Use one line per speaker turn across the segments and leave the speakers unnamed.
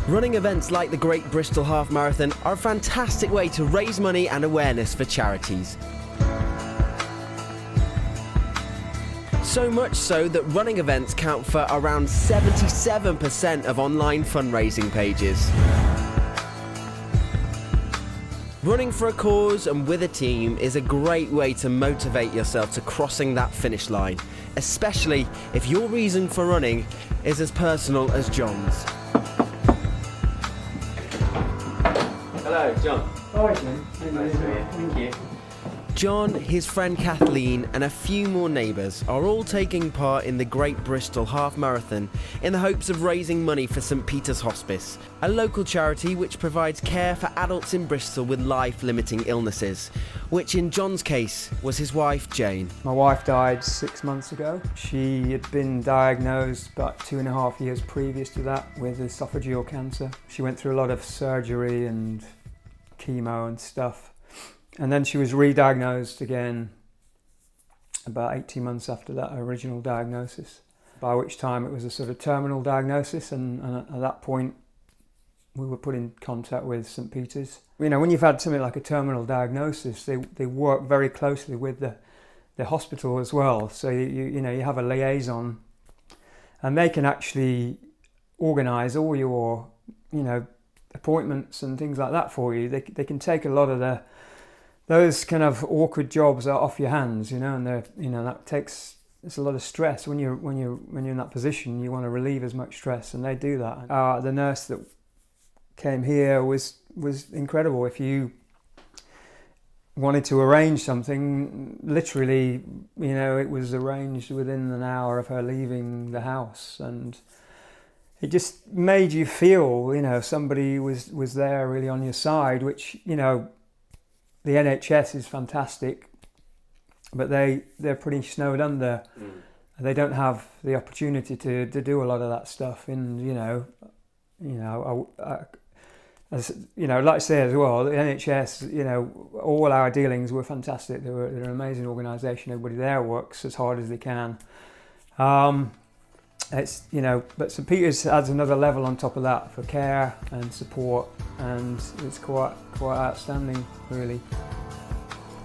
Running events like the Great Bristol Half Marathon are a fantastic way to raise money and awareness for charities. So much so that running events count for around 77% of online fundraising pages. Running for a cause and with a team is a great way to motivate yourself to crossing that finish line, especially if your reason for running is as personal as John's. Hello, John.
Hi, Jim.
Nice to meet you. Thank you. John, his friend Kathleen and a few more neighbours are all taking part in the Great Bristol Half Marathon in the hopes of raising money for St Peter's Hospice, a local charity which provides care for adults in Bristol with life-limiting illnesses, which in John's case was his wife Jane.
My wife died 6 months ago. She had been diagnosed about 2.5 years previous to that with esophageal cancer. She went through a lot of surgery and chemo and stuff. And then she was re-diagnosed again about 18 months after that original diagnosis, by which time it was a sort of terminal diagnosis, and at that point we were put in contact with St Peter's. You know, when you've had something like a terminal diagnosis, they work very closely with the hospital as well. So you have a liaison, and they can actually organise all your appointments and things like that for you. They can take a lot of those kind of awkward jobs are off your hands, and that takes, it's a lot of stress. When you're in that position, you want to relieve as much stress, and they do that. The nurse that came here was incredible. If you wanted to arrange something, literally, it was arranged within an hour of her leaving the house, and it just made you feel, somebody was there really on your side, which, the NHS is fantastic, but they're pretty snowed under. They don't have the opportunity to do a lot of that stuff. And like I say as well, the NHS, all our dealings were fantastic. They're an amazing organisation. Everybody there works as hard as they can. But St Peter's adds another level on top of that for care and support, and it's quite outstanding, really.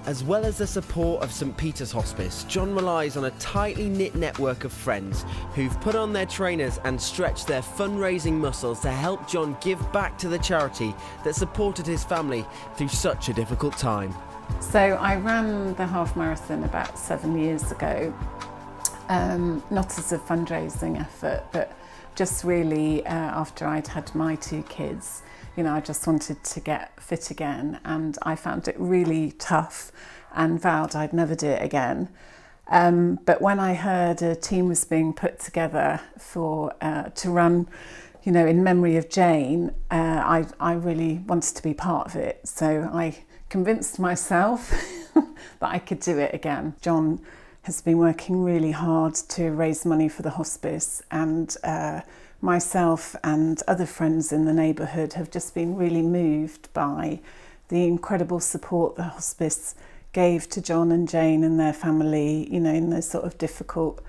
As well as the support of St Peter's Hospice, John relies on a tightly knit network of friends who've put on their trainers and stretched their fundraising muscles to help John give back to the charity that supported his family through such a difficult time.
So I ran the half marathon about 7 years ago. Not as a fundraising effort, but just really after I'd had my 2 kids, I just wanted to get fit again, and I found it really tough and vowed I'd never do it again. But when I heard a team was being put together to run, in memory of Jane, I really wanted to be part of it. So I convinced myself that I could do it again. John has been working really hard to raise money for the hospice, and myself and other friends in the neighbourhood have just been really moved by the incredible support the hospice gave to John and Jane and their family, in those sort of difficult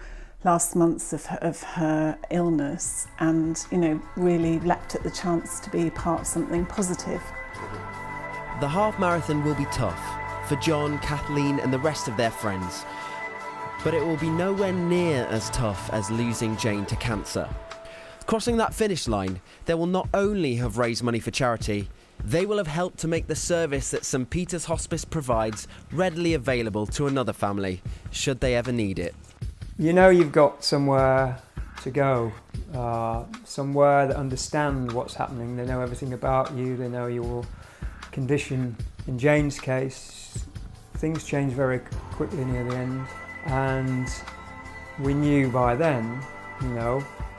last months of her illness, and, really leapt at the chance to be part of something positive.
The half marathon will be tough for John, Kathleen and the rest of their friends, but it will be nowhere near as tough as losing Jane to cancer. Crossing that finish line, they will not only have raised money for charity, they will have helped to make the service that St Peter's Hospice provides readily available to another family, should they ever need it.
You've got somewhere to go, somewhere that understand what's happening. They know everything about you, they know your condition. In Jane's case, things changed very quickly near the end, and we knew by then,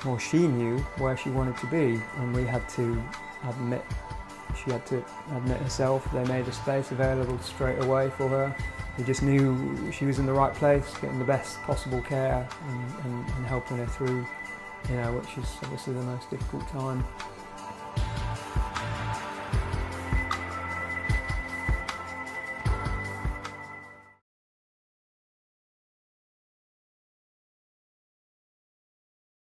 or she knew where she wanted to be, and she had to admit herself. They made a space available straight away for her. They just knew she was in the right place, getting the best possible care and helping her through, which is obviously the most difficult time.